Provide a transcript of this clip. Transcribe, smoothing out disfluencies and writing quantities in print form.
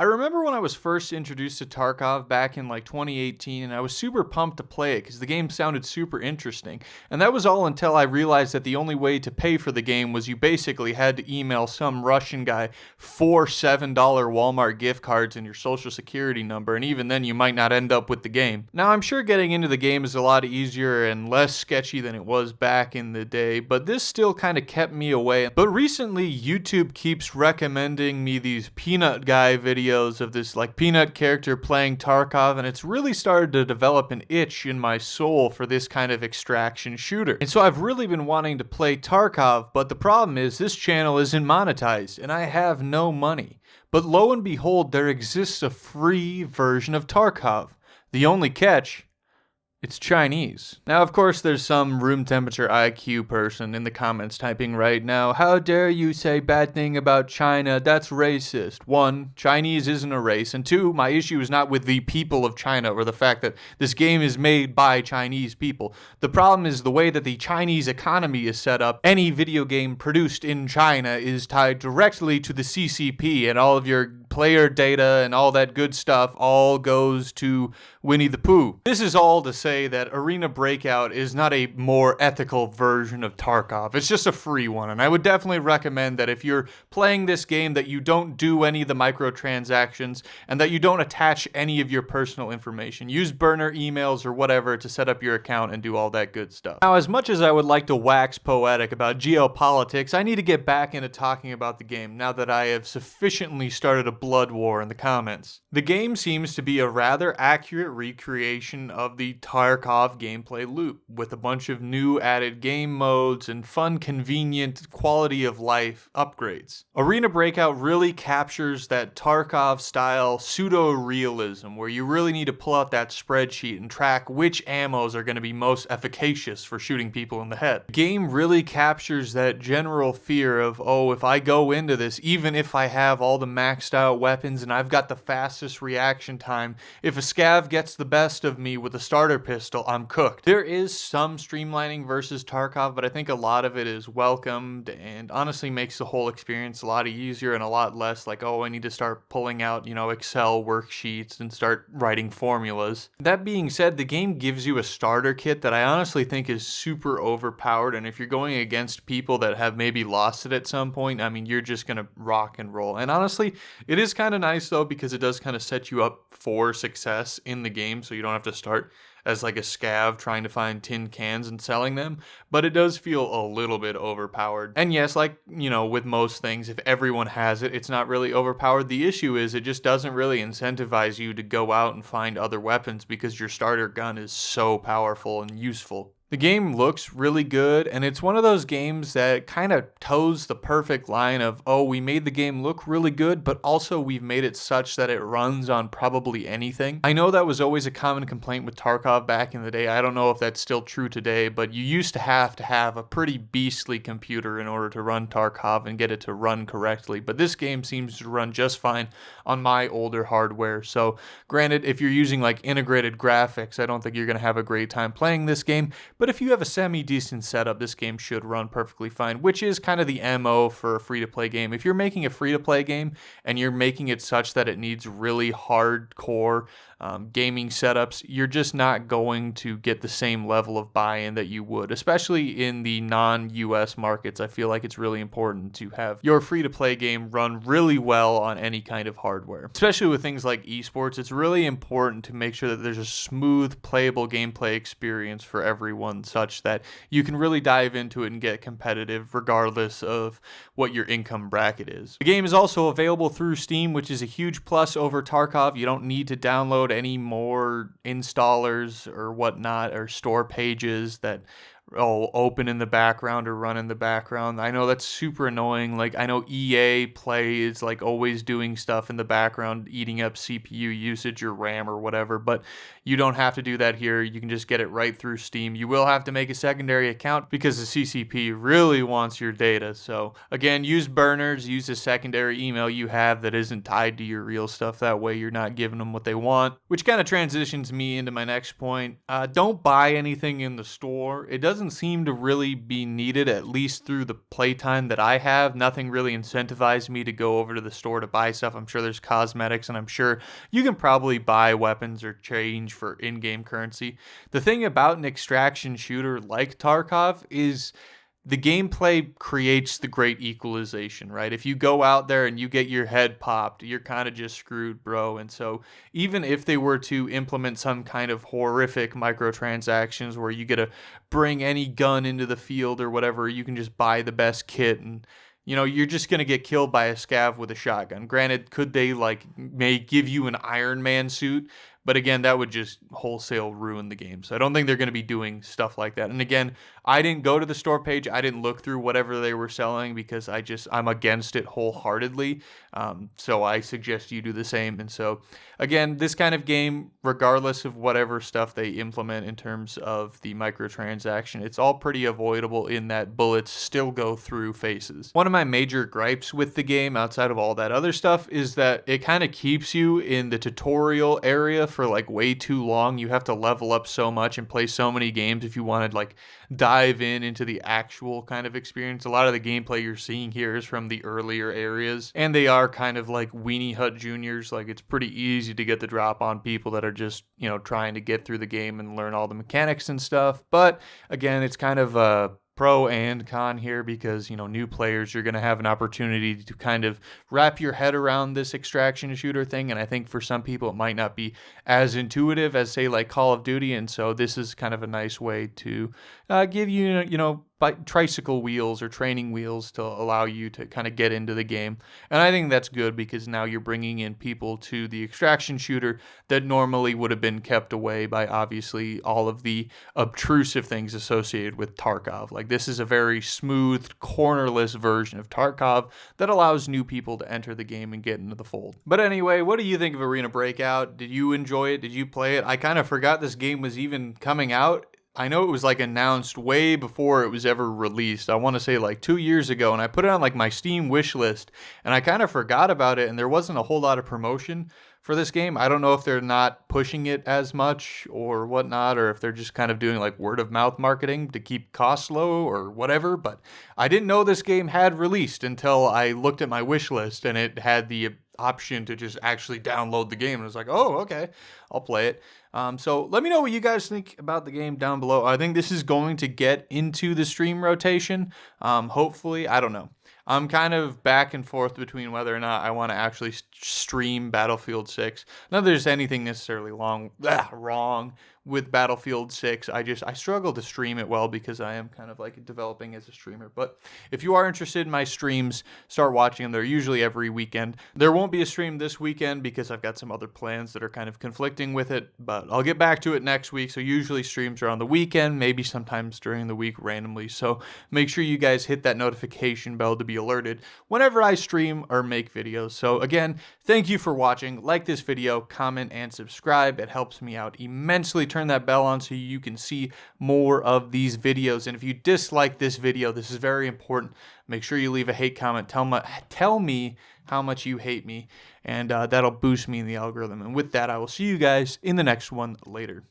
I remember when I was first introduced to Tarkov back in like 2018, and I was super pumped to play it because the game sounded super interesting. And that was all until I realized that the only way to pay for the game was you basically had to email some Russian guy for $7 Walmart gift cards and your social security number, and even then you might not end up with the game. Now I'm sure getting into the game is a lot easier and less sketchy than it was back in the day, but this still kind of kept me away. But recently YouTube keeps recommending me these Peanut Guy videos of this like Peanut character playing Tarkov, and it's really started to develop an itch in my soul for this kind of extraction shooter. And so I've really been wanting to play Tarkov, but the problem is this channel isn't monetized and I have no money. But lo and behold, there exists a free version of Tarkov. The only catch, it's Chinese. Now, of course, there's some room temperature IQ person in the comments typing right now, "How dare you say bad thing about China? That's racist." One, Chinese isn't a race. And two, my issue is not with the people of China or the fact that this game is made by Chinese people. The problem is the way that the Chinese economy is set up. Any video game produced in China is tied directly to the CCP, and all of your player data and all that good stuff all goes to Winnie the Pooh. This is all to say that Arena Breakout is not a more ethical version of Tarkov. It's just a free one, and I would definitely recommend that if you're playing this game that you don't do any of the microtransactions and that you don't attach any of your personal information. Use burner emails or whatever to set up your account and do all that good stuff. Now, as much as I would like to wax poetic about geopolitics, I need to get back into talking about the game now that I have sufficiently started a blood war in the comments. The game seems to be a rather accurate recreation of the Tarkov gameplay loop, with a bunch of new added game modes and fun, convenient, quality of life upgrades. Arena Breakout really captures that Tarkov-style pseudo-realism, where you really need to pull out that spreadsheet and track which ammos are going to be most efficacious for shooting people in the head. The game really captures that general fear of, oh, if I go into this, even if I have all the maxed out weapons and I've got the fastest reaction time, if a scav gets the best of me with a starter pistol, I'm cooked. There is some streamlining versus Tarkov, but I think a lot of it is welcomed and honestly makes the whole experience a lot easier and a lot less like, oh, I need to start pulling out, Excel worksheets and start writing formulas. That being said, the game gives you a starter kit that I honestly think is super overpowered, and if you're going against people that have maybe lost it at some point, I mean, you're just gonna rock and roll. And honestly, it is kind of nice though, because it does kind of set you up for success in the game, so you don't have to start as like a scav trying to find tin cans and selling them, but it does feel a little bit overpowered. And yes, like, with most things, if everyone has it, it's not really overpowered. The issue is it just doesn't really incentivize you to go out and find other weapons because your starter gun is so powerful and useful. The game looks really good, and it's one of those games that kind of toes the perfect line of, oh, we made the game look really good, but also we've made it such that it runs on probably anything. I know that was always a common complaint with Tarkov back in the day. I don't know if that's still true today, but you used to have a pretty beastly computer in order to run Tarkov and get it to run correctly, but this game seems to run just fine on my older hardware. So granted, if you're using like integrated graphics, I don't think you're going to have a great time playing this game. But if you have a semi-decent setup, this game should run perfectly fine, which is kind of the MO for a free-to-play game. If you're making a free-to-play game and you're making it such that it needs really hardcore gaming setups, you're just not going to get the same level of buy-in that you would, especially in the non-US markets. I feel like it's really important to have your free-to-play game run really well on any kind of hardware. Especially with things like esports, it's really important to make sure that there's a smooth, playable gameplay experience for everyone, such that you can really dive into it and get competitive regardless of what your income bracket is. The game is also available through Steam, which is a huge plus over Tarkov. You don't need to download any more installers or whatnot, or store pages that open in the background or run in the background. I know that's super annoying. Like, I know EA Play is like always doing stuff in the background, eating up CPU usage or RAM or whatever, but you don't have to do that here. You can just get it right through Steam. You will have to make a secondary account because the CCP really wants your data. So again, use burners, use a secondary email you have that isn't tied to your real stuff. That way you're not giving them what they want, which kind of transitions me into my next point. Don't buy anything in the store. It doesn't doesn't seem to really be needed, at least through the playtime that I have. Nothing really incentivized me to go over to the store to buy stuff. I'm sure there's cosmetics, and I'm sure you can probably buy weapons or change for in-game currency. The thing about an extraction shooter like Tarkov is the gameplay creates the great equalization, right? If you go out there and you get your head popped, you're kind of just screwed, bro. And so even if they were to implement some kind of horrific microtransactions where you get to bring any gun into the field or whatever, you can just buy the best kit, and you're just going to get killed by a scav with a shotgun. Granted, could they may give you an Iron Man suit? But again, that would just wholesale ruin the game. So I don't think they're going to be doing stuff like that. And again, I didn't go to the store page. I didn't look through whatever they were selling because I'm against it wholeheartedly. So I suggest you do the same. And so again, this kind of game, regardless of whatever stuff they implement in terms of the microtransaction, it's all pretty avoidable in that bullets still go through faces. One of my major gripes with the game, outside of all that other stuff, is that it kind of keeps you in the tutorial area for way too long. You have to level up so much and play so many games if you want to dive into the actual kind of experience. A lot of the gameplay you're seeing here is from the earlier areas, and they are kind of like Weenie Hut Juniors. It's pretty easy to get the drop on people that are just trying to get through the game and learn all the mechanics and stuff. But again, it's kind of a pro and con here because new players, you're going to have an opportunity to kind of wrap your head around this extraction shooter thing, and I think for some people it might not be as intuitive as say Call of Duty, and so this is kind of a nice way to give you tricycle wheels or training wheels to allow you to kind of get into the game. And I think that's good because now you're bringing in people to the extraction shooter that normally would have been kept away by obviously all of the obtrusive things associated with Tarkov. This is a very smooth, cornerless version of Tarkov that allows new people to enter the game and get into the fold. But anyway, what do you think of Arena Breakout? Did you enjoy it? Did you play it? I kind of forgot this game was even coming out. I know it was announced way before it was ever released. I want to say 2 years ago, and I put it on my Steam wish list, and I kind of forgot about it, and there wasn't a whole lot of promotion for this game. I don't know if they're not pushing it as much or whatnot, or if they're just kind of doing word of mouth marketing to keep costs low or whatever, but I didn't know this game had released until I looked at my wish list and it had the option to just actually download the game, and I was like, oh, okay, I'll play it. So let me know what you guys think about the game down below. I think this is going to get into the stream rotation. Hopefully, I don't know. I'm kind of back and forth between whether or not I want to actually stream Battlefield 6. Not that there's anything necessarily wrong with Battlefield 6. I struggle to stream it well because I am kind of developing as a streamer. But if you are interested in my streams, start watching them. They're usually every weekend. There won't be a stream this weekend because I've got some other plans that are kind of conflicting with it, but I'll get back to it next week. So usually streams are on the weekend, maybe sometimes during the week randomly. So make sure you guys hit that notification bell to be alerted whenever I stream or make videos. So again, thank you for watching. Like this video, comment, and subscribe. It helps me out immensely. Turn that bell on so you can see more of these videos. And if you dislike this video, this is very important. Make sure you leave a hate comment. Tell me how much you hate me, and that'll boost me in the algorithm. And with that, I will see you guys in the next one later.